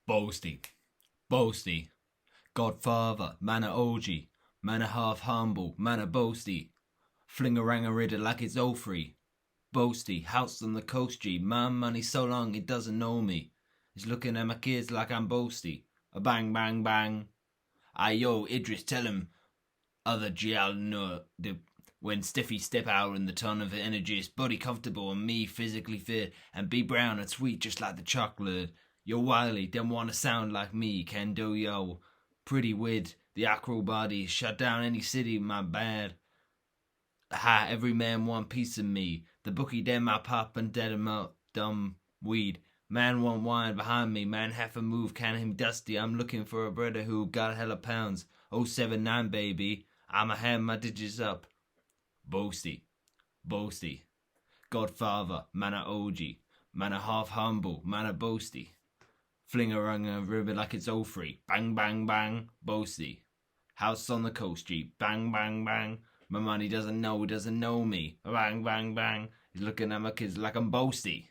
Boasty, boasty, Godfather, man a OG, man a half humble, man a boasty, fling a rang a ridder like it's all free. Boasty, house on the coast G, man money so long he doesn't know me. He's looking at my kids like I'm boasty, a bang bang bang. Yo, Idris, tell him other Gial no when Stiffy step out in the ton of energy, his body comfortable and me physically fit and be brown and sweet just like the chocolate. Yo Wiley, them wanna sound like me, can do yo. Pretty wid, the acro body, shut down any city, my bad. Ha, every man want piece of me. The bookie dem my pop and dead him up, dumb weed. Man want wine behind me, man half a move, can him dusty. I'm looking for a brother who got hella pounds. 079 baby, I'ma have my digits up. Boasty, boasty, Godfather, man a OG, man a half humble, man a boasty. Fling a rung a river like it's all free. Bang, bang, bang. Boasty. House on the coast, G. Bang, bang, bang. My money doesn't know me. Bang, bang, bang. He's looking at my kids like I'm boasty.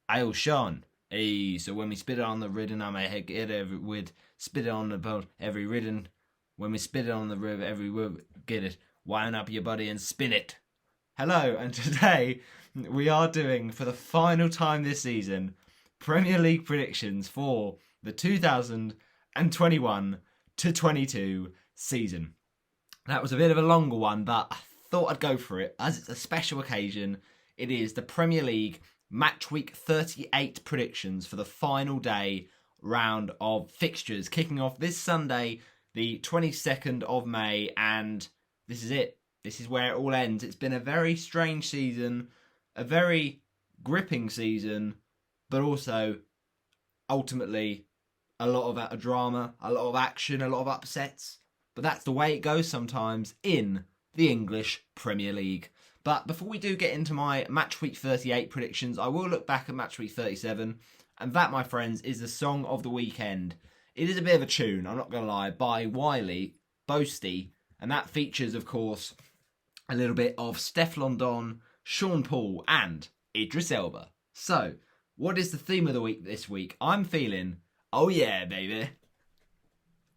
Ayo, Sean. Hey, so when we spit it on the ridden, I'm a heck it every wid. Spit it on the boat, every ridden. When we spit it on the river, every word, get it. Wind up your body and spin it. Hello, and today we are doing, for the final time this season, Premier League predictions for the 2021-22 season. That was a bit of a longer one, but I thought I'd go for it. As it's a special occasion, it is the Premier League Match Week 38 predictions for the final day round of fixtures, kicking off this Sunday, the 22nd of May, and this is it. This is where it all ends. It's been a very strange season, a very gripping season, but also, ultimately, a lot of drama, a lot of action, a lot of upsets. But that's the way it goes sometimes in the English Premier League. But before we do get into my Match Week 38 predictions, I will look back at Match Week 37. And that, my friends, is the song of the weekend. It is a bit of a tune, I'm not going to lie, by Wiley, Boasty. And that features, of course, a little bit of Stefflon Don, Sean Paul, and Idris Elba. So, what is the theme of the week this week? I'm feeling, oh yeah, baby.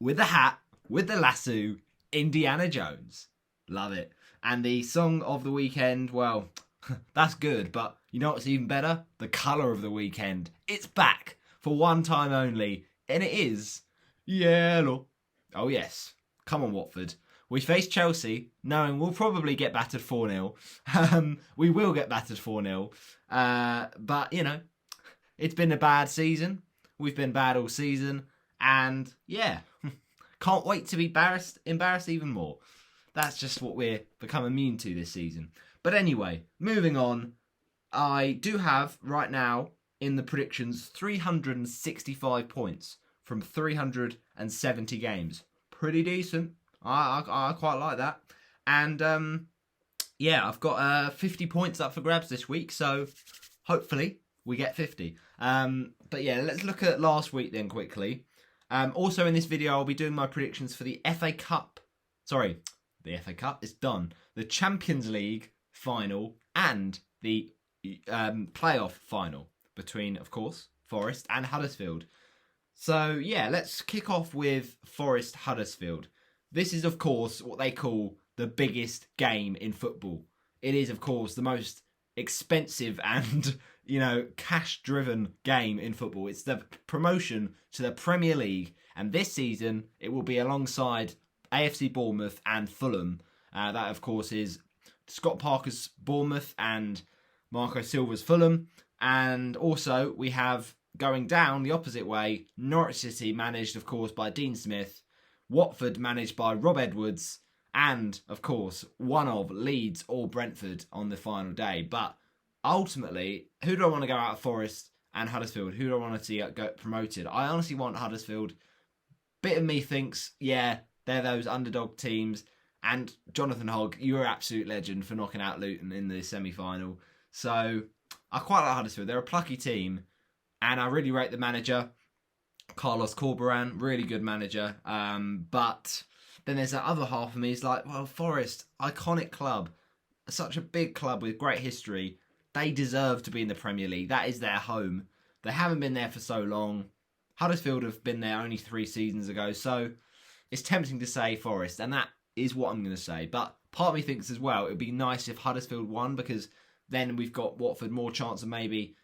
With the hat, with the lasso, Indiana Jones. Love it. And the song of the weekend, well, that's good, but you know what's even better? The colour of the weekend. It's back for one time only, and it is yellow. Oh yes. Come on, Watford. We face Chelsea, knowing we'll probably get battered 4-0. We will get battered 4-0. But, you know, it's been a bad season. We've been bad all season. And, yeah, can't wait to be embarrassed even more. That's just what we're become immune to this season. But anyway, moving on. I do have, right now, in the predictions, 365 points from 370 games. Pretty decent. I quite like that. And, yeah, I've got 50 points up for grabs this week. So, hopefully, we get 50. But yeah, let's look at last week then quickly. Also in this video, I'll be doing my predictions for the FA Cup. Sorry, the FA Cup is done. The Champions League final and the playoff final between, of course, Forest and Huddersfield. So yeah, let's kick off with Forest Huddersfield. This is, of course, what they call the biggest game in football. It is, of course, the most expensive and, you know, cash-driven game in football. It's the promotion to the Premier League, and this season it will be alongside AFC Bournemouth and Fulham. That, of course, is Scott Parker's Bournemouth and Marco Silva's Fulham. And also we have, going down the opposite way, Norwich City, managed, of course, by Dean Smith, Watford, managed by Rob Edwards, and, of course, one of Leeds or Brentford on the final day. But ultimately, who do I want to go out of Forest and Huddersfield? Who do I want to see get promoted? I honestly want Huddersfield. Bit of me thinks, yeah, they're those underdog teams. And Jonathan Hogg, you're an absolute legend for knocking out Luton in the semi-final. So I quite like Huddersfield. They're a plucky team. And I really rate the manager, Carlos Corberán, really good manager. But then there's that other half of me. It's like, well, Forest, iconic club, such a big club with great history. They deserve to be in the Premier League. That is their home. They haven't been there for so long. Huddersfield have been there only 3 seasons ago, so it's tempting to say Forest, and that is what I'm going to say. But part of me thinks as well, it would be nice if Huddersfield won, because then we've got Watford more chance of maybe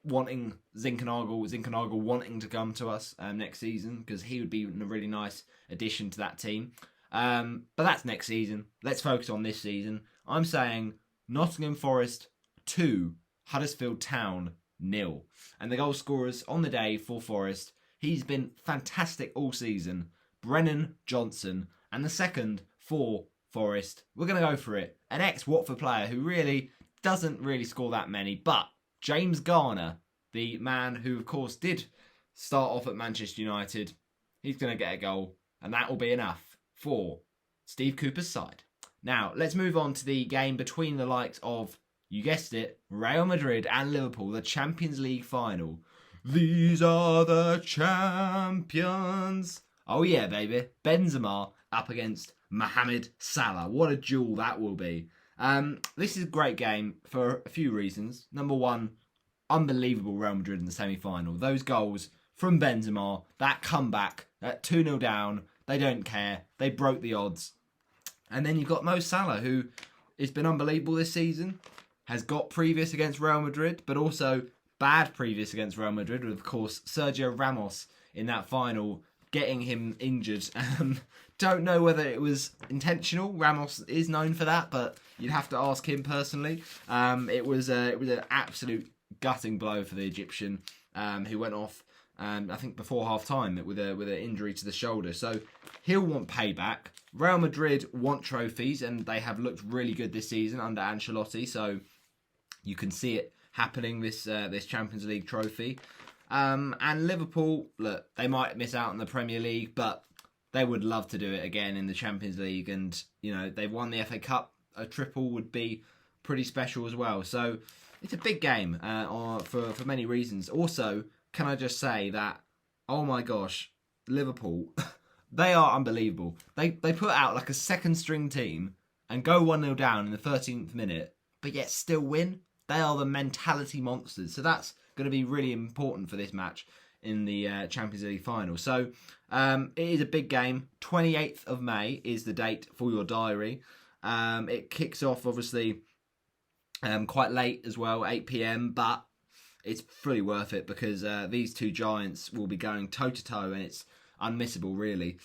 wanting Zinkernagel wanting to come to us next season, because he would be a really nice addition to that team. But that's next season. Let's focus on this season. I'm saying Nottingham Forest 2, Huddersfield Town 0. And the goal scorers on the day for Forest, he's been fantastic all season, Brennan Johnson. And the second for Forest, we're going to go for it, an ex-Watford player who really doesn't really score that many, but James Garner, the man who of course did start off at Manchester United, he's going to get a goal, and that will be enough for Steve Cooper's side. Now, let's move on to the game between the likes of, you guessed it, Real Madrid and Liverpool, the Champions League final. These are the champions. Oh yeah, baby. Benzema up against Mohamed Salah. What a duel that will be. This is a great game for a few reasons. Number one, unbelievable Real Madrid in the semi-final. Those goals from Benzema, that comeback at 2-0 down, they don't care. They broke the odds. And then you've got Mo Salah, who has been unbelievable this season, has got previous against Real Madrid, but also bad previous against Real Madrid, with, of course, Sergio Ramos in that final getting him injured. Don't know whether it was intentional. Ramos is known for that, but you'd have to ask him personally. It was an absolute gutting blow for the Egyptian, who went off, I think before half time with an injury to the shoulder. So he'll want payback. Real Madrid want trophies, and they have looked really good this season under Ancelotti. So you can see it happening, this Champions League trophy. And Liverpool, look, they might miss out on the Premier League, but they would love to do it again in the Champions League. And, you know, they've won the FA Cup. A triple would be pretty special as well. So it's a big game for many reasons. Also, can I just say that, oh my gosh, Liverpool, they are unbelievable. They put out like a second string team and go 1-0 down in the 13th minute, but yet still win. They are the mentality monsters. So that's going to be really important for this match in the Champions League final. So it is a big game. 28th of May is the date for your diary. It kicks off, obviously, quite late as well, 8 p.m, but it's fully worth it because these two giants will be going toe-to-toe, and it's unmissable, really.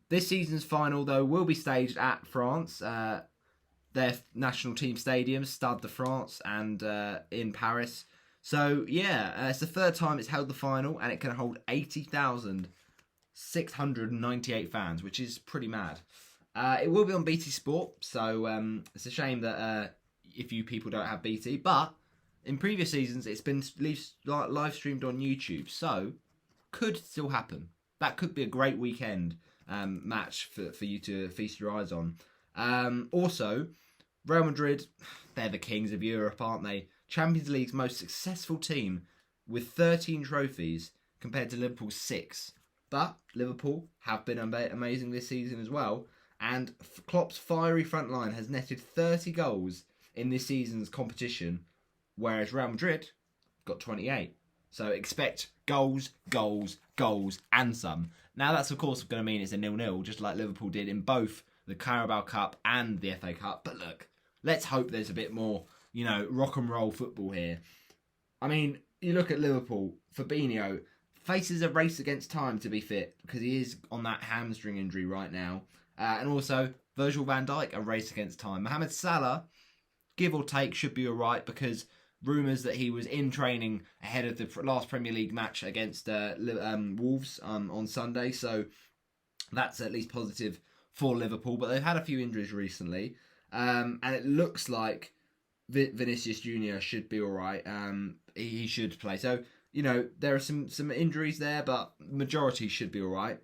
This season's final, though, will be staged at France, their national team stadium, Stade de France, and in Paris. So, yeah, it's the third time it's held the final, and it can hold 80,698 fans, which is pretty mad. It will be on BT Sport, so it's a shame that if you people don't have BT, but in previous seasons it's been live streamed on YouTube, so could still happen. That could be a great weekend match for you to feast your eyes on. Also, Real Madrid, they're the kings of Europe, aren't they? Champions League's most successful team with 13 trophies compared to Liverpool's 6. But Liverpool have been amazing this season as well. And Klopp's fiery front line has netted 30 goals in this season's competition, whereas Real Madrid got 28. So expect goals, goals, goals, and some. Now that's of course going to mean it's a 0-0, just like Liverpool did in both the Carabao Cup and the FA Cup. But look, let's hope there's a bit more, rock and roll football here. I mean, you look at Liverpool, Fabinho faces a race against time to be fit because he is on that hamstring injury right now. And also, Virgil van Dijk, a race against time. Mohamed Salah, give or take, should be alright because rumours that he was in training ahead of the last Premier League match against Wolves on Sunday. So that's at least positive for Liverpool. But they've had a few injuries recently. And it looks like Vinicius Junior should be alright. He should play. So, there are some injuries there, but majority should be alright.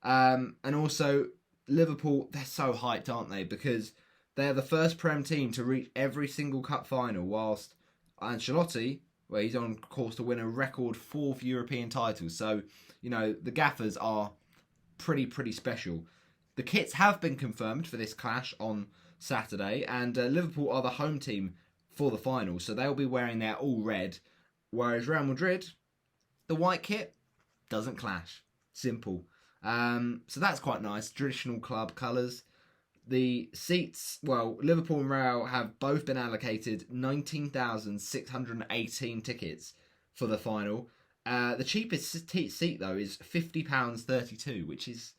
And also, Liverpool, they're so hyped, aren't they? Because they're the first Prem team to reach every single cup final, whilst Ancelotti, where he's on course to win a record 4th European title. So, the gaffers are pretty special. The kits have been confirmed for this clash on Saturday, and Liverpool are the home team for the final, so they'll be wearing their all red, whereas Real Madrid, the white kit, doesn't clash. Simple. So that's quite nice. Traditional club colours. The seats, well, Liverpool and Real have both been allocated 19,618 tickets for the final. The cheapest seat though is £50.32, which is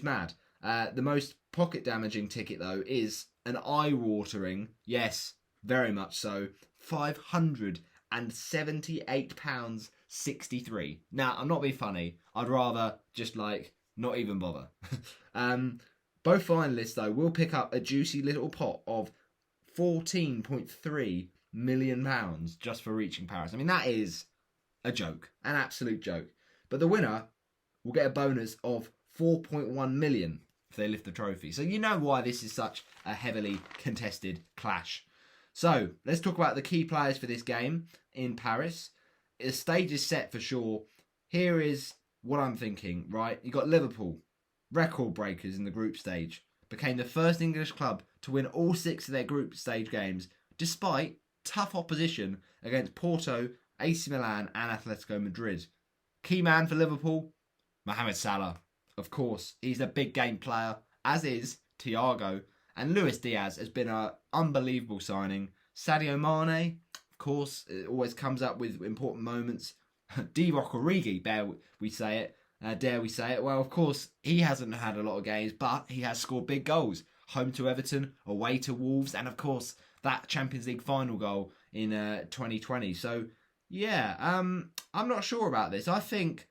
mad. The most pocket damaging ticket though is an eye-watering, yes, very much so, £578.63. Now, I'm not being funny. I'd rather just not even bother. Both finalists, though, will pick up a juicy little pot of £14.3 million just for reaching Paris. I mean, that is a joke, an absolute joke. But the winner will get a bonus of 4.1 million if they lift the trophy. So you know why this is such a heavily contested clash. So let's talk about the key players for this game in Paris. The stage is set for sure. Here is what I'm thinking, right? You got Liverpool, record breakers in the group stage, became the first English club to win all 6 of their group stage games, despite tough opposition against Porto, AC Milan and Atletico Madrid. Key man for Liverpool, Mohamed Salah. Of course, he's a big game player, as is Thiago, and Luis Diaz has been an unbelievable signing. Sadio Mane, of course, it always comes up with important moments. Divock Origi, dare we say it. Well, of course, he hasn't had a lot of games, but he has scored big goals. Home to Everton, away to Wolves, and of course, that Champions League final goal in 2020. So, yeah, I'm not sure about this. I think,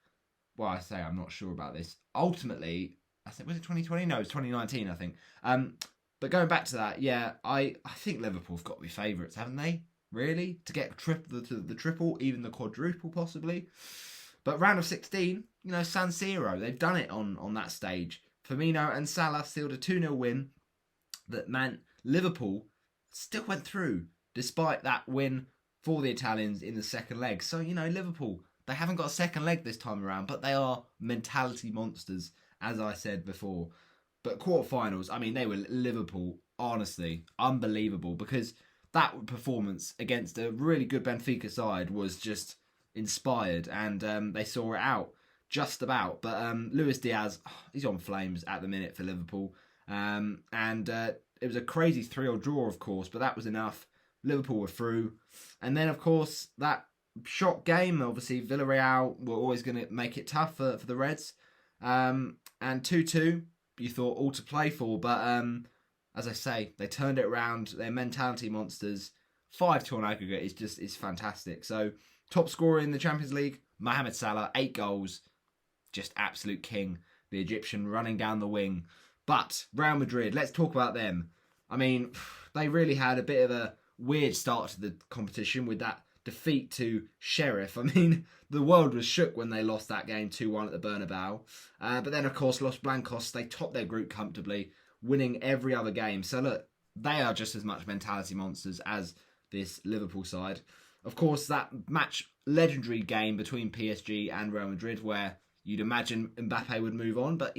well, I say I'm not sure about this. Ultimately, I think, was it 2020? No, it was 2019, I think. But going back to that, yeah, I think Liverpool have got to be favourites, haven't they? Really? To get the triple, even the quadruple, possibly. But round of 16, San Siro, they've done it on that stage. Firmino and Salah sealed a 2-0 win that meant Liverpool still went through, despite that win for the Italians in the second leg. So, Liverpool, they haven't got a second leg this time around, but they are mentality monsters, as I said before. But quarterfinals, I mean, they were Liverpool, honestly, unbelievable, because that performance against a really good Benfica side was just inspired, and they saw it out just about. But Luis Diaz, he's on flames at the minute for Liverpool, and it was a crazy 3-3 draw, of course, but that was enough. Liverpool were through, and then of course that shock game, obviously Villarreal were always going to make it tough for the Reds, and 2-2 you thought all to play for, but as I say, they turned it around. They're mentality monsters. 5-2 on aggregate is fantastic. So top scorer in the Champions League, Mohamed Salah, 8 goals. Just absolute king. The Egyptian running down the wing. But Real Madrid, let's talk about them. I mean, they really had a bit of a weird start to the competition with that defeat to Sheriff. I mean, the world was shook when they lost that game 2-1 at the Bernabeu. But then, of course, Los Blancos, they topped their group comfortably, winning every other game. So look, they are just as much mentality monsters as this Liverpool side. Of course, that legendary game between PSG and Real Madrid, where you'd imagine Mbappe would move on, but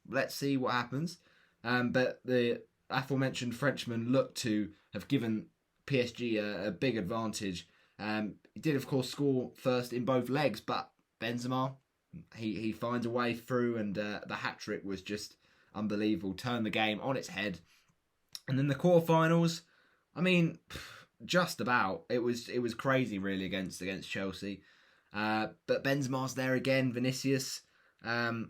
let's see what happens. But the aforementioned Frenchman looked to have given PSG a big advantage. He did, of course, score first in both legs, but Benzema, he finds a way through, and the hat-trick was just unbelievable. Turned the game on its head. And then the quarterfinals, I mean, just about. It was crazy, really, against Chelsea. But Benzema's there again. Vinicius, was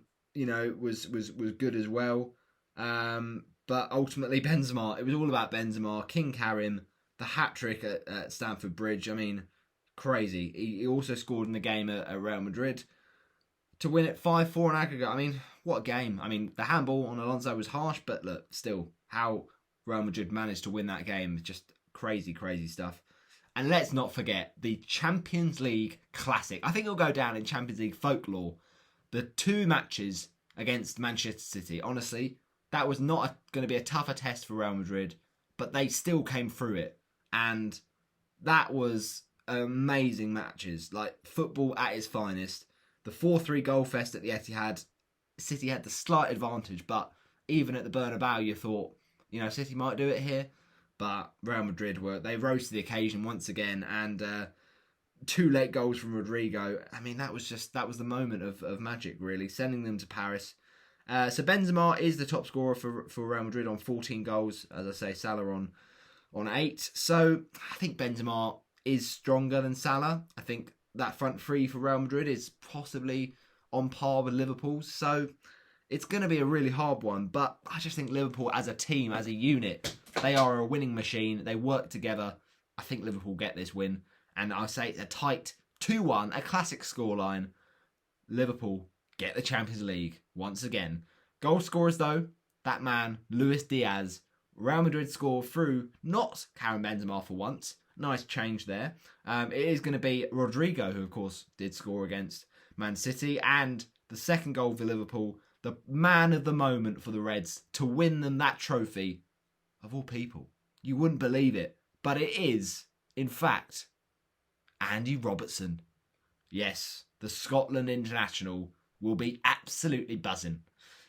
good as well. But ultimately, Benzema, it was all about Benzema. King Karim, the hat-trick at Stamford Bridge. I mean, crazy. He also scored in the game at Real Madrid to win it 5-4 in aggregate. I mean, what a game. I mean, the handball on Alonso was harsh, but look, still, how Real Madrid managed to win that game, just crazy, crazy stuff. And let's not forget the Champions League classic. I think it'll go down in Champions League folklore. The 2 matches against Manchester City. Honestly, that was not going to be a tougher test for Real Madrid, but they still came through it. And that was amazing matches. Like, football at its finest. The 4-3 goal fest at the Etihad, City had the slight advantage, but even at the Bernabeu, you thought, City might do it here. But Real Madrid they rose to the occasion once again, and 2 late goals from Rodrigo. I mean, that was the moment of magic, really, sending them to Paris. So Benzema is the top scorer for Real Madrid on 14 goals. As I say, Salah on 8. So I think Benzema is stronger than Salah. I think that front three for Real Madrid is possibly on par with Liverpool's. So it's going to be a really hard one. But I just think Liverpool as a team, as a unit, they are a winning machine. They work together. I think Liverpool get this win. And I say it's a tight 2-1, a classic scoreline. Liverpool get the Champions League once again. Goal scorers, though, that man, Luis Diaz. Real Madrid score through not Karim Benzema for once. Nice change there. It is going to be Rodrigo, who, of course, did score against Man City. And the second goal for Liverpool, the man of the moment for the Reds to win them that trophy. Of all people. You wouldn't believe it. But it is, in fact, Andy Robertson. Yes, the Scotland international will be absolutely buzzing.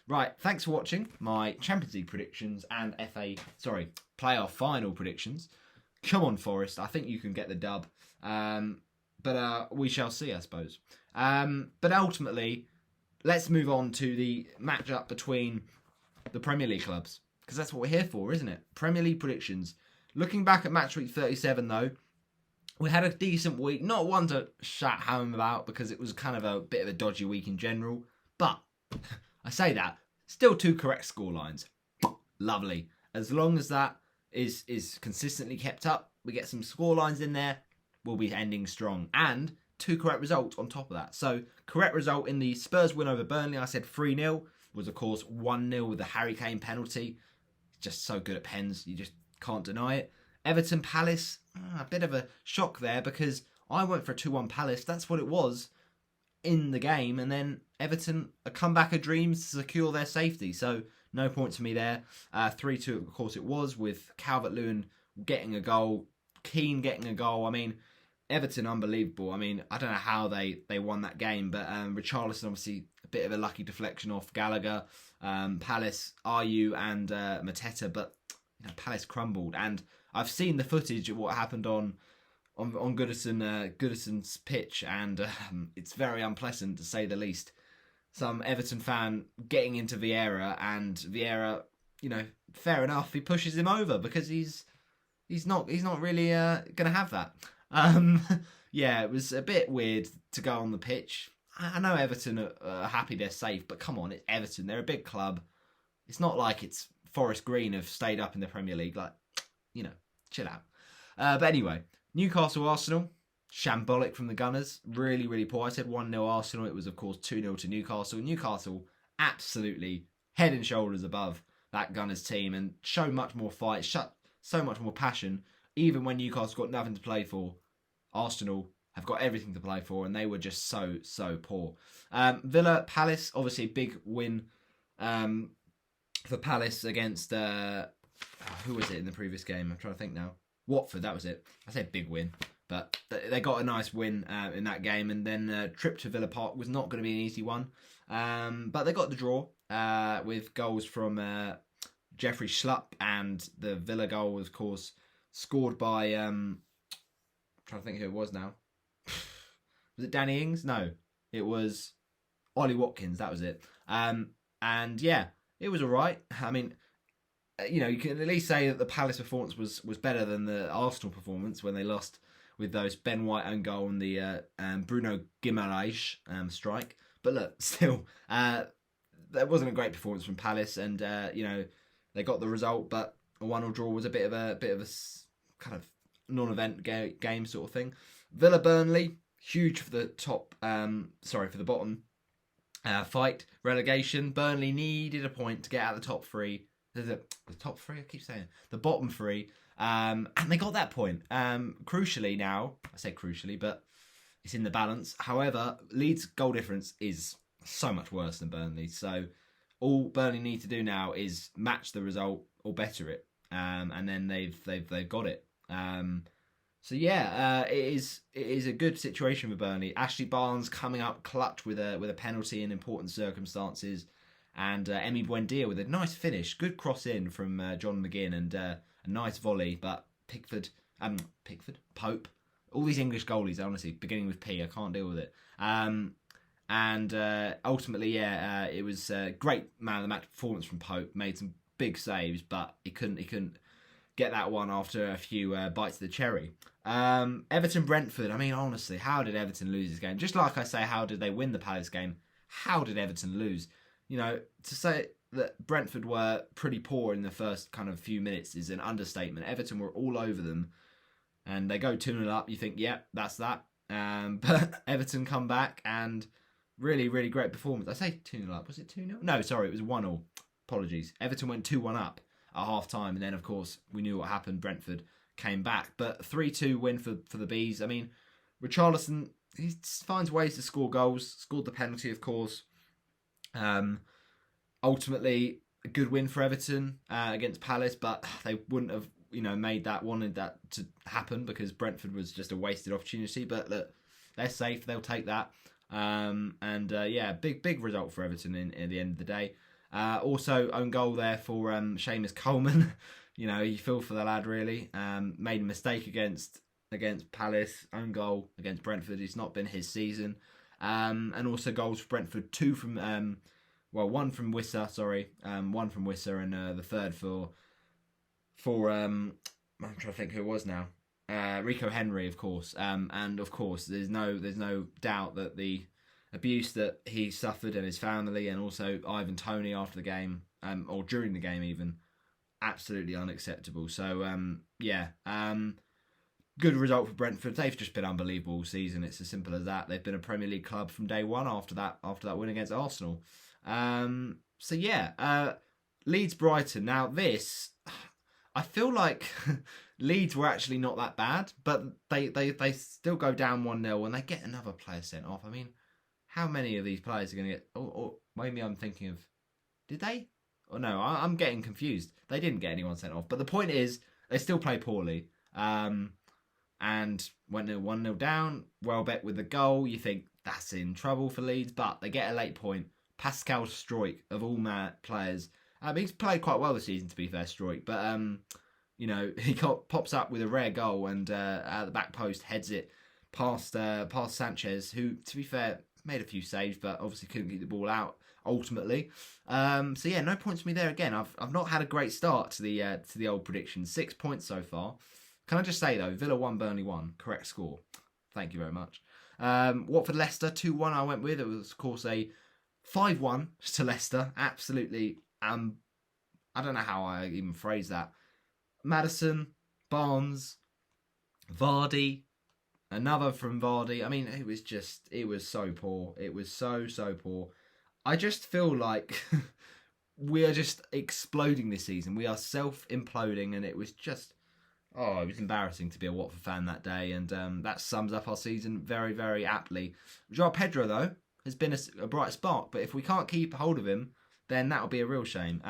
Right, thanks for watching my Champions League predictions and playoff final predictions. Come on, Forest. I think you can get the dub. But we shall see, I suppose. But ultimately, let's move on to the matchup between the Premier League clubs. Because that's what we're here for, isn't it? Premier League predictions. Looking back at match week 37, though, we had a decent week. Not one to shout home about because it was kind of a bit of a dodgy week in general. But I say that, still 2 correct scorelines. Lovely. As long as that is consistently kept up, we get some scorelines in there, we'll be ending strong. And 2 correct results on top of that. So, correct result in the Spurs win over Burnley, I said 3-0, was of course 1-0 with the Harry Kane penalty. Just so good at pens, you just can't deny it. Everton Palace, a bit of a shock there because I went for a 2-1 Palace. That's what it was in the game. And then Everton, a comeback of dreams to secure their safety. So no point to me there. 3-2, of course, it was with Calvert-Lewin getting a goal, Keane getting a goal. I mean, Everton, unbelievable. I mean, I don't know how they won that game, but Richarlison, obviously, a bit of a lucky deflection off Gallagher. Palace, Ayew and Mateta, but Palace crumbled. And I've seen the footage of what happened on Goodison's pitch, and it's very unpleasant to say the least. Some Everton fan getting into Vieira, and Vieira, fair enough, he pushes him over because he's not really gonna have that. Yeah, it was a bit weird to go on the pitch. I know Everton are happy they're safe, but come on, it's Everton. They're a big club. It's not like it's Forest Green have stayed up in the Premier League. Like, chill out. But anyway, Newcastle-Arsenal, shambolic from the Gunners. Really, really poor. I said 1-0 Arsenal. It was, of course, 2-0 to Newcastle. Newcastle absolutely head and shoulders above that Gunners team and show much more fight, so much more passion. Even when Newcastle got nothing to play for, Arsenal have got everything to play for, and they were just so poor. Villa Palace, obviously a big win for Palace against who was it in the previous game? I'm trying to think now. Watford, that was it. I said big win, but they got a nice win in that game, and then trip to Villa Park was not going to be an easy one, but they got the draw with goals from Jeffrey Schlupp, and the Villa goal was, of course, scored by I'm trying to think who it was now. Was it Danny Ings? No, it was Ollie Watkins. That was it. And yeah, it was all right. I mean, you can at least say that the Palace performance was better than the Arsenal performance when they lost with those Ben White own goal and the Bruno Guimaraes strike. But look, still, that wasn't a great performance from Palace, and they got the result, but a 1-1 draw was a bit of a kind of non-event game sort of thing. Villa Burnley, huge for the for the bottom fight relegation. Burnley needed a point to get out of the top 3. The top 3, I keep saying the bottom 3, and they got that point. Crucially now, I say crucially, but it's in the balance. However, Leeds' goal difference is so much worse than Burnley, so all Burnley need to do now is match the result or better it, and then they've got it. So yeah, it is a good situation for Burnley. Ashley Barnes coming up clutch with a penalty in important circumstances, and Emi Buendia with a nice finish, good cross in from John McGinn, and a nice volley. But Pope All these English goalies, honestly, beginning with P, I can't deal with it. And ultimately, it was a great man of the match performance from Pope. Made some big saves, but he couldn't get that one after a few bites of the cherry. Everton Brentford. I mean, honestly, how did Everton lose this game? Just like I say, how did they win the Palace game? How did Everton lose? You know, to say that Brentford were pretty poor in the first kind of few minutes is an understatement. Everton were all over them, and they go 2-0 up. You think, yeah, that's that. But Everton come back and really, really great performance. I say 2-0 up. Was it 2-0? No, sorry, it was 1-0. Apologies. Everton went 2-1 up at half time, and then, of course, we knew what happened. Brentford came back. But 3-2 win for the Bees. I mean, Richarlison, he finds ways to score goals. Scored the penalty, of course. Ultimately, a good win for Everton against Palace, but they wouldn't have, wanted that to happen because Brentford was just a wasted opportunity. But look, they're safe; they'll take that. Big result for Everton in the end of the day. Also, own goal there for Seamus Coleman. You feel for the lad really. Made a mistake against Palace. Own goal against Brentford. It's not been his season. And also goals for Brentford. One from Wissa, one from Wissa, and the third for I'm trying to think who it was now. Rico Henry, of course. And of course, there's no doubt that the abuse that he suffered and his family, and also Ivan Toney after the game, or during the game even, absolutely unacceptable. So good result for Brentford. They've just been unbelievable all season. It's as simple as that. They've been a Premier League club from day one after that win against Arsenal. Leeds Brighton. Now this, I feel like Leeds were actually not that bad, but they still go down 1-0 and they get another player sent off. I mean, how many of these players are going to get? Or maybe I'm thinking of, did they? Or no, I'm getting confused. They didn't get anyone sent off. But the point is, they still play poorly. And went 1-0 down. Welbeck with the goal. You think that's in trouble for Leeds, but they get a late point. Pascal Struijk, of all players. He's played quite well this season, to be fair, Struijk. But, he pops up with a rare goal and at the back post heads it past Sanchez, who, to be fair, made a few saves, but obviously couldn't get the ball out ultimately. No points for me there again. I've not had a great start to the old prediction. 6 points so far. Can I just say, though, Villa 1, Burnley 1. Correct score. Thank you very much. Watford Leicester 2-1 I went with. It was, of course, a 5-1 to Leicester. Absolutely. I don't know how I even phrase that. Maddison, Barnes, Vardy, another from Vardy. I mean, it was so poor. It was so poor. I just feel like we are just exploding this season. We are self-imploding, and it was embarrassing to be a Watford fan that day, and that sums up our season very, very aptly. João Pedro, though, has been a bright spark, but if we can't keep hold of him, then that'll be a real shame,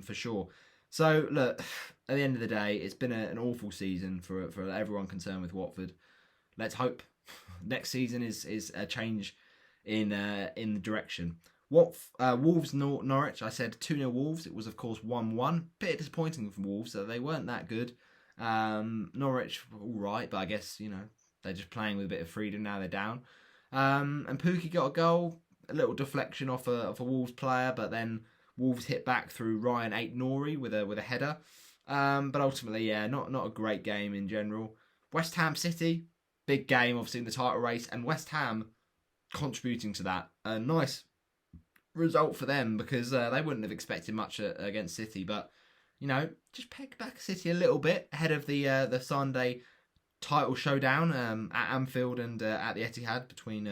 for sure. So, look, at the end of the day, it's been an awful season for everyone concerned with Watford. Let's hope next season is a change in the direction. Wolves Norwich, I said 2-0 Wolves. It was, of course, 1-1. Bit disappointing for Wolves, so they weren't that good. Norwich, all right, but I guess, they're just playing with a bit of freedom now they're down. And Pukki got a goal, a little deflection off a Wolves player, but then Wolves hit back through Ryan Ait-Nouri with a header. But ultimately, not a great game in general. West Ham City, big game, obviously, in the title race, and West Ham contributing to that. A nice result for them because they wouldn't have expected much against City, but just peg back City a little bit ahead of the Sunday title showdown at Anfield and at the Etihad between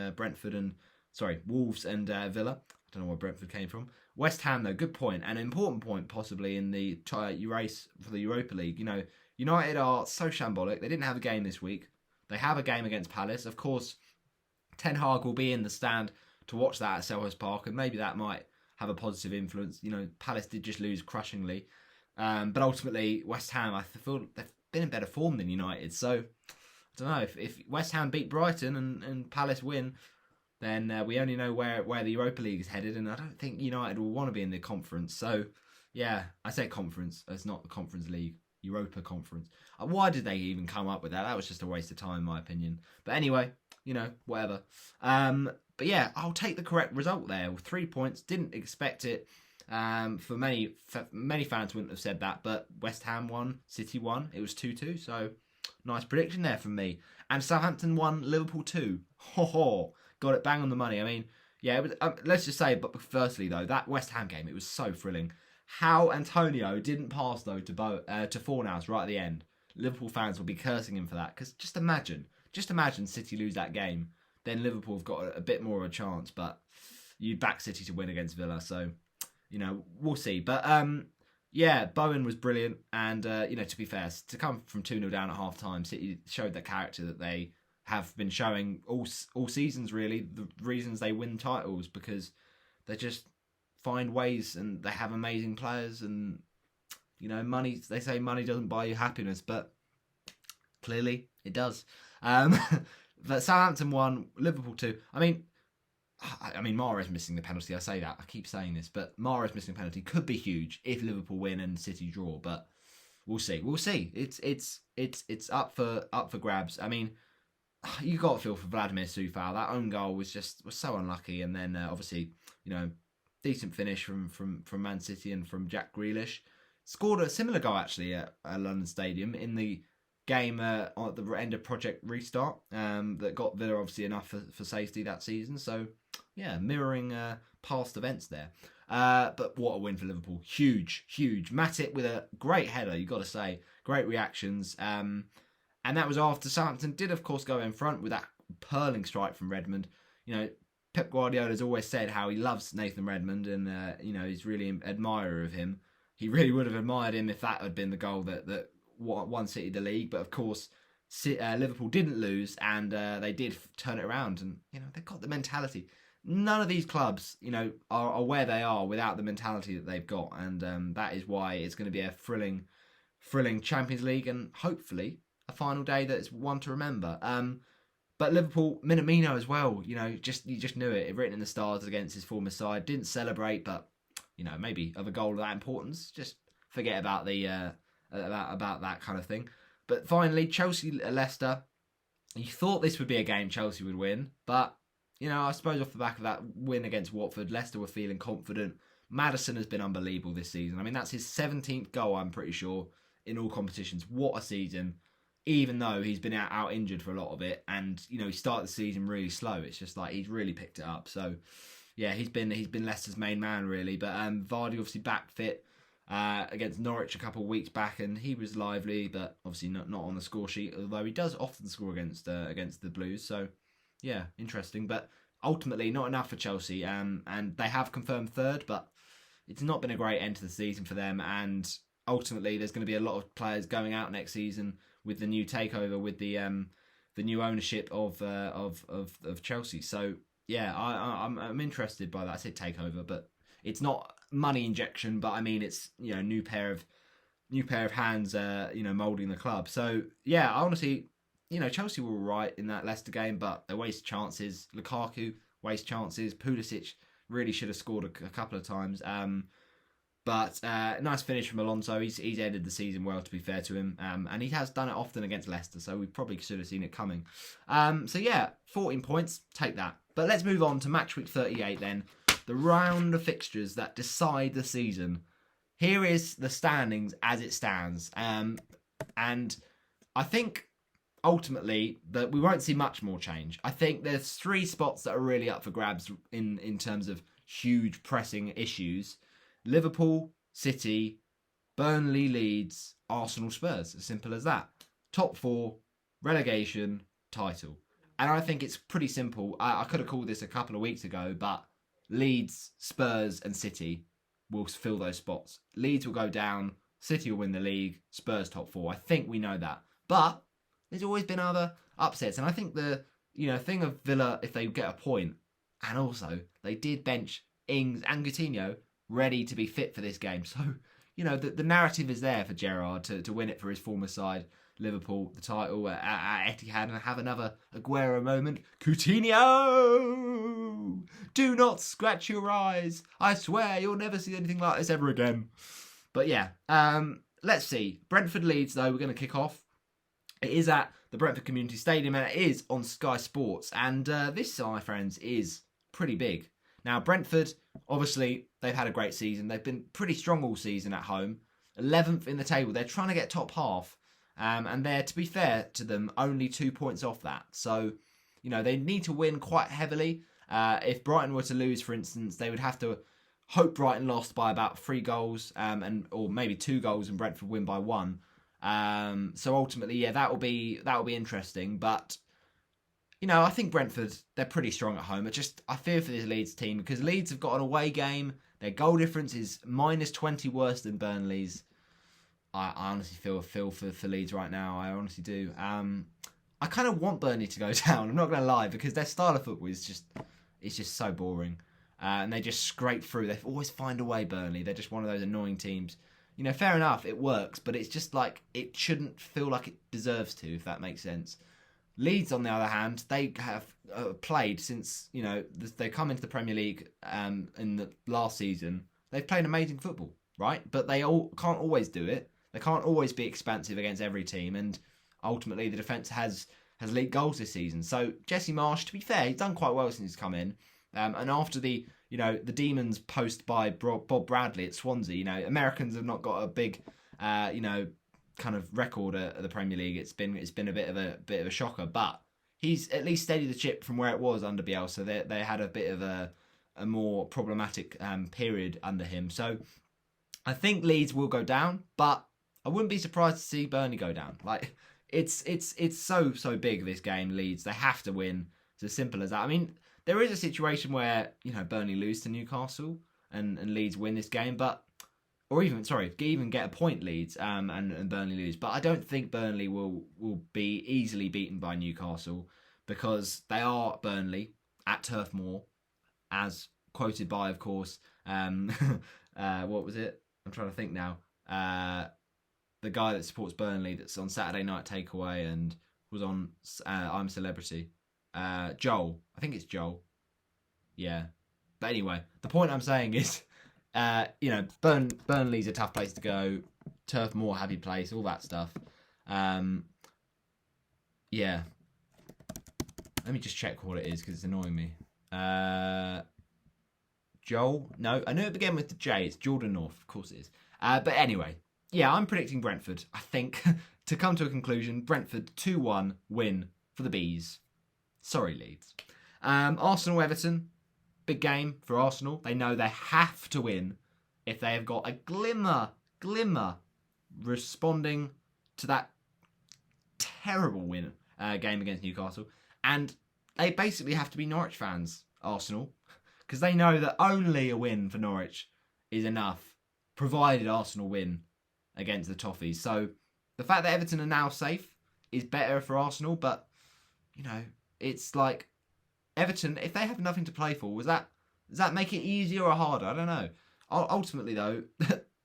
Wolves and Villa. I don't know where Brentford came from. West Ham, though, good point, and an important point possibly in the race for the Europa League. United are so shambolic. They didn't have a game this week. They have a game against Palace. Of course, Ten Hag will be in the stand to watch that at Selhurst Park, and maybe that might have a positive influence. Palace did just lose crushingly. But ultimately, West Ham, I feel they've been in better form than United. So, I don't know, if West Ham beat Brighton and Palace win, then we only know where the Europa League is headed, and I don't think United will want to be in the conference. So, yeah, I say conference. It's not the Conference League. Europa Conference. Why did they even come up with that? That was just a waste of time, in my opinion. But anyway, whatever. But yeah, I'll take the correct result there. 3 points. Didn't expect it. For many fans wouldn't have said that, but West Ham won, City won. It was 2-2, so nice prediction there from me. And Southampton won, Liverpool 2. Ho, got it bang on the money. I mean, yeah, it was, let's just say, but firstly though, that West Ham game, it was so thrilling. How Antonio didn't pass though to Fornals right at the end. Liverpool fans will be cursing him for that, because just imagine City lose that game, then Liverpool have got a bit more of a chance. But you back City to win against Villa, so we'll see. But yeah, Bowen was brilliant, and to be fair, to come from 2-0 down at half time, City showed the character that they have been showing all seasons, really. The reasons they win titles, because they just find ways, and they have amazing players, and money. They say money doesn't buy you happiness, but clearly it does. But Southampton won, Liverpool 2. I mean, Mahrez missing the penalty. I say that, I keep saying this, but Mahrez missing a penalty could be huge if Liverpool win and City draw. But we'll see. It's up for grabs. I mean, you got to feel for Vladimir Coufal. That own goal was so unlucky, and then obviously decent finish from Man City and from Jack Grealish. Scored a similar goal actually at London Stadium in the game at the end of Project Restart that got Villa obviously enough for safety that season. So yeah, mirroring past events there. But what a win for Liverpool. Huge. Matip with a great header, you got to say. Great reactions. And that was after Southampton did, of course, go in front with that purling strike from Redmond. Pep Guardiola's always said how he loves Nathan Redmond, and he's really an admirer of him. He really would have admired him if that had been the goal that won City the league. But of course, Liverpool didn't lose, and they did turn it around. And they've got the mentality. None of these clubs, are where they are without the mentality that they've got, and that is why it's going to be a thrilling Champions League, and hopefully a final day that's one to remember. But Liverpool, Minamino as well, you just knew it. Written in the stars against his former side. Didn't celebrate, but maybe of a goal of that importance, just forget about the about that kind of thing. But finally, Chelsea-Leicester. You thought this would be a game Chelsea would win, but I suppose off the back of that win against Watford, Leicester were feeling confident. Maddison has been unbelievable this season. I mean, that's his 17th goal, I'm pretty sure, in all competitions. What a season! Even though he's been out injured for a lot of it, and he started the season really slow. It's just like he's really picked it up. So yeah, he's been Leicester's main man really. But Vardy obviously back fit against Norwich a couple of weeks back, and he was lively, but obviously not on the score sheet. Although he does often score against the Blues. So yeah, interesting. But ultimately not enough for Chelsea. And they have confirmed third, but it's not been a great end to the season for them. And ultimately, there's going to be a lot of players going out next season with the new takeover, with the new ownership of Chelsea. So yeah, I'm interested by that. I say takeover, but it's not money injection. But I mean, it's new pair of hands, moulding the club. So yeah, honestly, Chelsea were all right in that Leicester game, but they waste chances. Lukaku waste chances. Pulisic really should have scored a couple of times. But nice finish from Alonso. He's ended the season well, to be fair to him. And he has done it often against Leicester, so we probably should have seen it coming. So yeah, 14 points, take that. But let's move on to match week 38 then. The round of fixtures that decide the season. Here is the standings as it stands. And I think ultimately that we won't see much more change. I think there's 3 spots that are really up for grabs in terms of huge pressing issues. Liverpool, City, Burnley, Leeds, Arsenal, Spurs. As simple as that. Top 4, relegation, title. And I think it's pretty simple. I could have called this a couple of weeks ago, but Leeds, Spurs and City will fill those spots. Leeds will go down, City will win the league, Spurs top 4. I think we know that. But there's always been other upsets. And I think the thing of Villa, if they get a point, and also they did bench Ings and Coutinho ready to be fit for this game. So, the narrative is there for Gerrard to win it for his former side, Liverpool, the title at Etihad, and have another Aguero moment. Coutinho! Do not scratch your eyes. I swear you'll never see anything like this ever again. But yeah, let's see. Brentford Leeds, though, we're going to kick off. It is at the Brentford Community Stadium, and it is on Sky Sports. And this, my friends, is pretty big. Now, Brentford, obviously, they've had a great season. They've been pretty strong all season at home. 11th in the table. They're trying to get top half. And they're, to be fair to them, only 2 points off that. So, they need to win quite heavily. If Brighton were to lose, for instance, they would have to hope Brighton lost by about 3 goals, or maybe 2 goals, and Brentford win by 1. So ultimately, yeah, that will be interesting. But I think Brentford, they're pretty strong at home. I fear for this Leeds team because Leeds have got an away game. Their goal difference is -20 worse than Burnley's. I honestly feel for Leeds right now. I honestly do. I kind of want Burnley to go down. I'm not going to lie, because their style of football is just so boring, and they just scrape through. They always find a way. Burnley, they're just one of those annoying teams. Fair enough, it works, but it's just like it shouldn't feel like it deserves to, if that makes sense. Leeds, on the other hand, they have played since they come into the Premier League in the last season. They've played amazing football, right? But they can't always do it. They can't always be expansive against every team, and ultimately the defence has leaked goals this season. So Jesse Marsch, to be fair, he's done quite well since he's come in. And after the Demons post by Bob Bradley at Swansea, Americans have not got a big kind of record at the Premier League. It's been a bit of a shocker, but he's at least steadied the ship from where it was under Bielsa. They had a bit of a more problematic period under him. So I think Leeds will go down, but I wouldn't be surprised to see Burnley go down. Like it's so big, this game. Leeds, they have to win. It's as simple as that. I mean, there is a situation where Burnley lose to Newcastle and Leeds win this game, or even get a point, Leeds and Burnley lose. But I don't think Burnley will be easily beaten by Newcastle, because they are Burnley at Turf Moor, as quoted by, of course, what was it? I'm trying to think now. The guy that supports Burnley, that's on Saturday Night Takeaway and was on I'm a Celebrity. Joel. I think it's Joel. Yeah. But anyway, the point I'm saying is, Burnley's a tough place to go. Turf Moor, happy place, all that stuff. Yeah. Let me just check what it is, because it's annoying me. Joel? No, I know it began with the J. It's Jordan North, of course it is. But anyway, yeah, I'm predicting Brentford. I think, to come to a conclusion, Brentford 2-1 win for the Bees. Sorry, Leeds. Arsenal-Everton, big game for Arsenal. They know they have to win if they have got a glimmer responding to that terrible game against Newcastle. And they basically have to be Norwich fans, Arsenal, because they know that only a win for Norwich is enough, provided Arsenal win against the Toffees. So the fact that Everton are now safe is better for Arsenal, but it's like Everton, if they have nothing to play for, does that make it easier or harder? I don't know. Ultimately, though,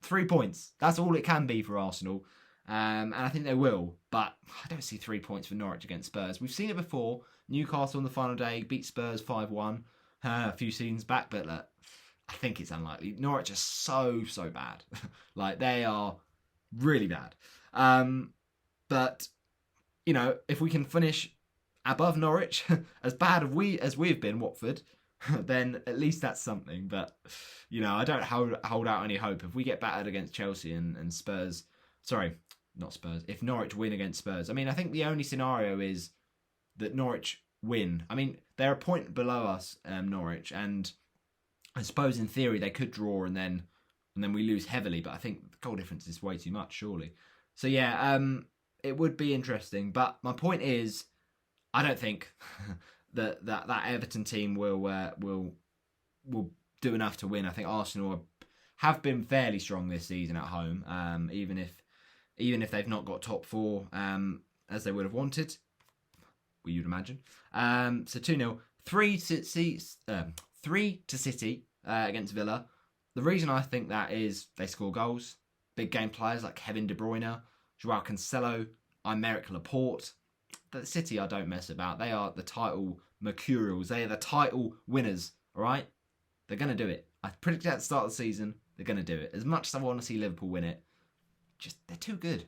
3 points. That's all it can be for Arsenal. And I think they will. But I don't see 3 points for Norwich against Spurs. We've seen it before. Newcastle on the final day beat Spurs 5-1 a few seasons back. But look, I think it's unlikely. Norwich are so bad. Like, they are really bad. But, if we can finish above Norwich, as bad as we've been, Watford, then at least that's something. But, I don't hold out any hope. If we get battered against Chelsea and Spurs, sorry, not Spurs, if Norwich win against Spurs, I mean, I think the only scenario is that Norwich win. I mean, they're a point below us, Norwich, and I suppose in theory they could draw and then we lose heavily, but I think the goal difference is way too much, surely. So yeah, it would be interesting. But my point is, I don't think that Everton team will do enough to win. I think Arsenal have been fairly strong this season at home, even if they've not got top four as they would have wanted, you'd imagine. So 2-0, 3 to City against Villa. The reason I think that is they score goals. Big game players like Kevin De Bruyne, Joao Cancelo, Aymeric Laporte. The City I don't mess about. They are the title mercurials. They are the title winners, all right? They're going to do it. I predicted at the start of the season, they're going to do it. As much as I want to see Liverpool win it, they're too good.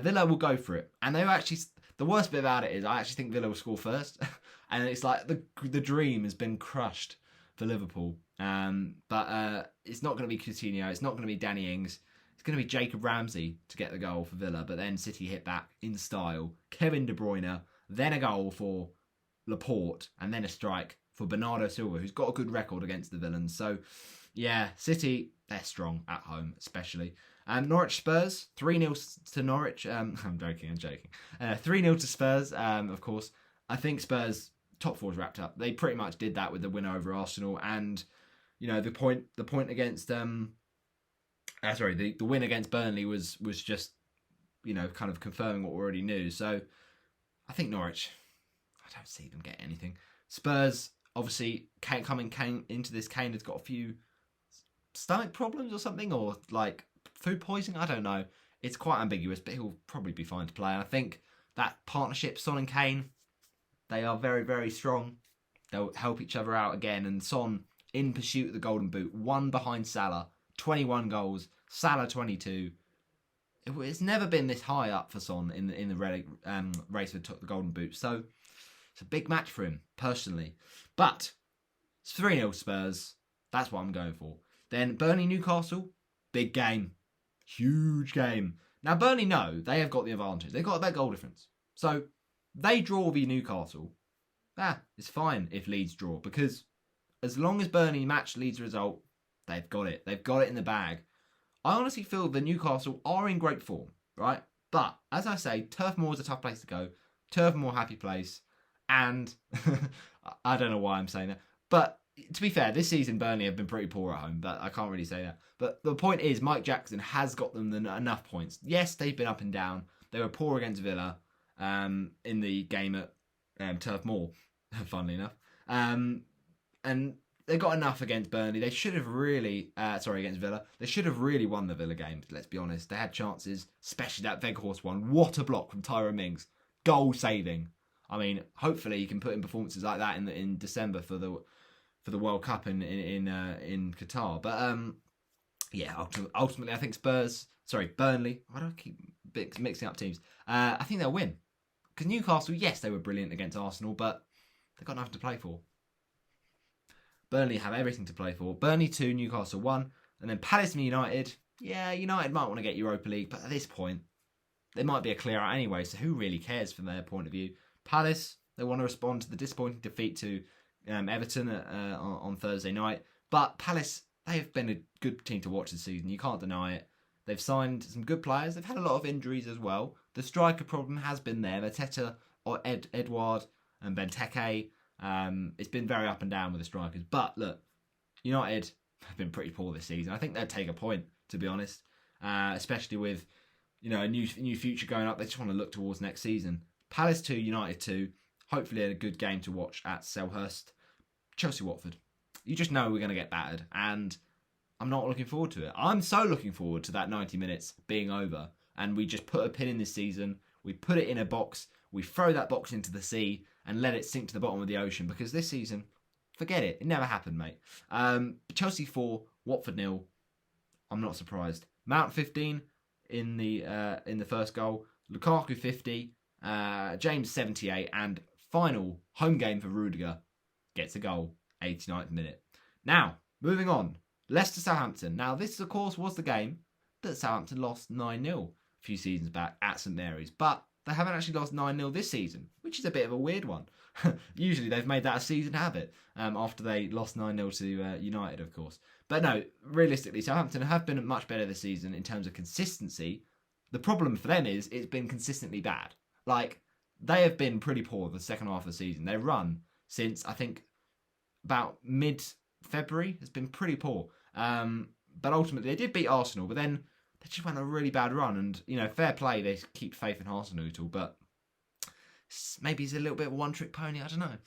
Villa will go for it, and they actually. The worst bit about it is I actually think Villa will score first, and it's like the dream has been crushed for Liverpool. But it's not going to be Coutinho, it's not going to be Danny Ings, it's going to be Jacob Ramsey to get the goal for Villa. But then City hit back in style. Kevin De Bruyne, then a goal for Laporte, and then a strike for Bernardo Silva, who's got a good record against the Villains. So yeah, City, they're strong at home, especially. Norwich Spurs, 3-0 to Norwich. I'm joking. 3-0 to Spurs, of course. I think Spurs, top four's wrapped up. They pretty much did that with the win over Arsenal. And, the point against... the win against Burnley was just, kind of confirming what we already knew. So, I think Norwich, I don't see them get anything. Spurs, obviously, Kane into this. Kane has got a few stomach problems or something, or like food poisoning, I don't know. It's quite ambiguous, but he'll probably be fine to play. And I think that partnership, Son and Kane, they are very, very strong. They'll help each other out again. And Son, in pursuit of the Golden Boot, one behind Salah, 21 goals, Salah 22. It's never been this high up for Son in the race that took the Golden Boot. So it's a big match for him, personally. But it's 3-0 Spurs. That's what I'm going for. Then Burnley-Newcastle, big game. Huge game. Now, Burnley know they have got the advantage. They've got a better goal difference. So, they draw v Newcastle. It's fine if Leeds draw, because as long as Burnley match Leeds' result, they've got it. They've got it in the bag. I honestly feel the Newcastle are in great form, right? But, as I say, Turf Moor is a tough place to go. Turf Moor, happy place. And, I don't know why I'm saying that, but to be fair, this season Burnley have been pretty poor at home, but I can't really say that. But the point is, Mike Jackson has got them enough points. Yes, they've been up and down. They were poor against Villa in the game at Turf Moor, funnily enough. And they got enough against Burnley. They should have really, against Villa. They should have really won the Villa game, let's be honest. They had chances, especially that Weghorst one. What a block from Tyrone Mings. Goal saving. I mean, hopefully he can put in performances like that in December for the World Cup in Qatar. But ultimately I think Burnley. Why do I keep mixing up teams? I think they'll win. Because Newcastle, yes, they were brilliant against Arsenal, but they've got nothing to play for. Burnley have everything to play for. Burnley 2, Newcastle 1. And then Palace and United. Yeah, United might want to get Europa League, but at this point, they might be a clear out anyway, so who really cares from their point of view? Palace, they want to respond to the disappointing defeat to Everton on Thursday night. But Palace, they've been a good team to watch this season. You can't deny it. They've signed some good players. They've had a lot of injuries as well. The striker problem has been there. Mateta, or Edouard, and Benteke. It's been very up and down with the strikers. But look, United have been pretty poor this season. I think they'd take a point, to be honest. Especially with a new future going up. They just want to look towards next season. Palace 2, United 2. Hopefully a good game to watch at Selhurst. Chelsea-Watford. You just know we're going to get battered. And I'm not looking forward to it. I'm so looking forward to that 90 minutes being over. And we just put a pin in this season. We put it in a box. We throw that box into the sea and let it sink to the bottom of the ocean. Because this season, forget it. It never happened, mate. Chelsea 4, Watford 0. I'm not surprised. Mount 15 in the first goal. Lukaku 50. James 78, and final home game for Rudiger gets a goal, 89th minute. Now, moving on, Leicester-Southampton. Now, this, of course, was the game that Southampton lost 9-0 a few seasons back at St Mary's, but they haven't actually lost 9-0 this season, which is a bit of a weird one. Usually they've made that a season habit after they lost 9-0 to United, of course. But no, realistically, Southampton have been much better this season in terms of consistency. The problem for them is it's been consistently bad. Like, they have been pretty poor the second half of the season. Their run since, I think, about mid-February has been pretty poor. But ultimately, they did beat Arsenal, but then they just went on a really bad run. And, fair play, they keep faith in Arsenal at all, but maybe he's a little bit of a one-trick pony, I don't know.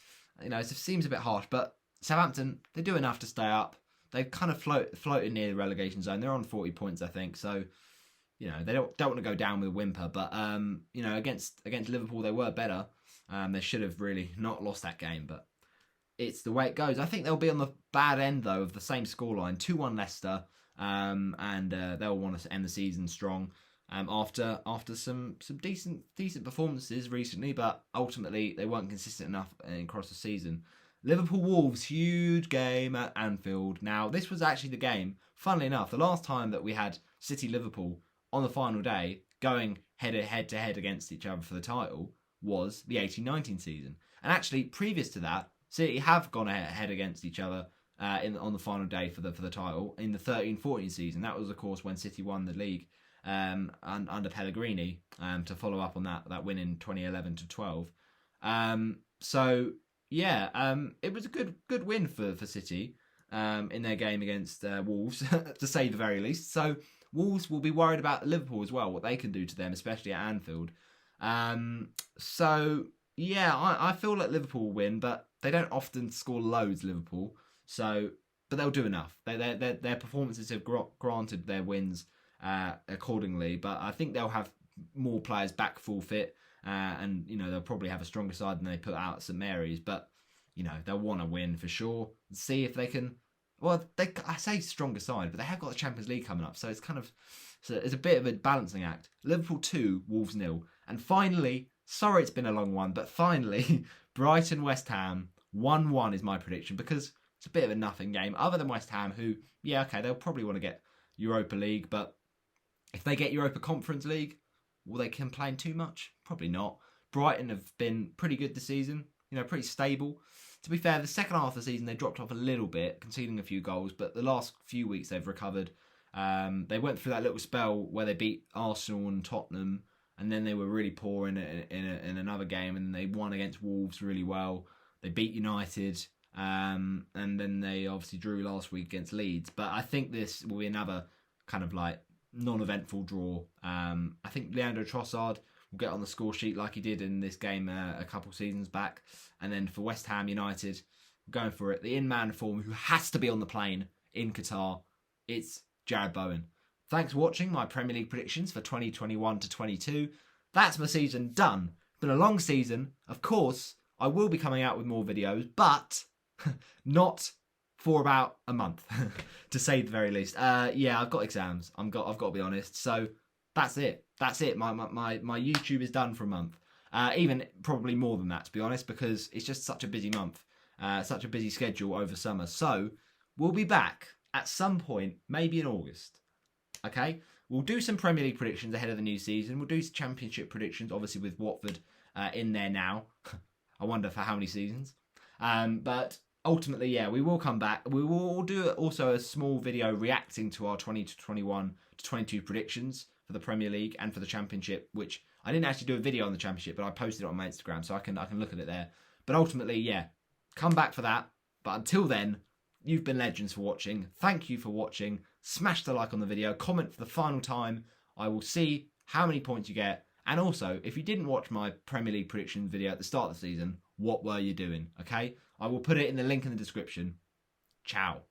It seems a bit harsh, but Southampton, they do enough to stay up. They've kind of floated near the relegation zone. They're on 40 points, I think, so... they don't want to go down with a whimper, but against Liverpool they were better. They should have really not lost that game, but it's the way it goes. I think they'll be on the bad end though of the same scoreline, 2-1 Leicester, and they'll want to end the season strong. after some decent performances recently, but ultimately they weren't consistent enough across the season. Liverpool Wolves, huge game at Anfield. Now, this was actually the game, funnily enough, the last time that we had City Liverpool on the final day going head to head against each other for the title was the 18-19 season. And actually, previous to that, City have gone head against each other on the final day for the title in the 13-14 season. That was, of course, when City won the league under Pellegrini to follow up on that win in 2011-12. So yeah, it was a good win for City in their game against Wolves, to say the very least. So Wolves will be worried about Liverpool as well, what they can do to them, especially at Anfield. So yeah, I feel like Liverpool will win, but they don't often score loads, Liverpool. So, but they'll do enough. Their performances have granted their wins accordingly, but I think they'll have more players back full fit. And they'll probably have a stronger side than they put out at St Mary's, but they'll want to win for sure. See if they can. Well, I say stronger side, but they have got the Champions League coming up, so it's it's a bit of a balancing act. Liverpool 2, Wolves 0, and finally, sorry it's been a long one, but finally, Brighton West Ham 1-1 is my prediction, because it's a bit of a nothing game. Other than West Ham, who they'll probably want to get Europa League, but if they get Europa Conference League, will they complain too much? Probably not. Brighton have been pretty good this season, pretty stable. To be fair, the second half of the season they dropped off a little bit, conceding a few goals, but the last few weeks they've recovered. They went through that little spell where they beat Arsenal and Tottenham, and then they were really poor in another game, and they won against Wolves really well. They beat United, and then they obviously drew last week against Leeds. But I think this will be another kind of like non-eventful draw. I think Leandro Trossard will get on the score sheet like he did in this game a couple seasons back. And then for West Ham United, going for it, the in-man form who has to be on the plane in Qatar, it's Jarrod Bowen. Thanks for watching my Premier League predictions for 2021-22. That's my season done. It's been a long season. Of course, I will be coming out with more videos, but not for about a month, to say the very least. I've got exams. I've got to be honest. So that's it. That's it. My YouTube is done for a month. Even probably more than that, to be honest, because it's just such a busy month, such a busy schedule over summer. So we'll be back at some point, maybe in August. Okay, we'll do some Premier League predictions ahead of the new season. We'll do some Championship predictions, obviously with Watford in there now. I wonder for how many seasons. But ultimately, yeah, we will come back. We will do also a small video reacting to our 2021-22 predictions for the Premier League and for the Championship, which I didn't actually do a video on the Championship, but I posted it on my Instagram, so I can look at it there. But ultimately, yeah, come back for that. But until then, you've been legends for watching. Thank you for watching. Smash the like on the video. Comment for the final time. I will see how many points you get. And also, if you didn't watch my Premier League prediction video at the start of the season, what were you doing? Okay? I will put it in the link in the description. Ciao.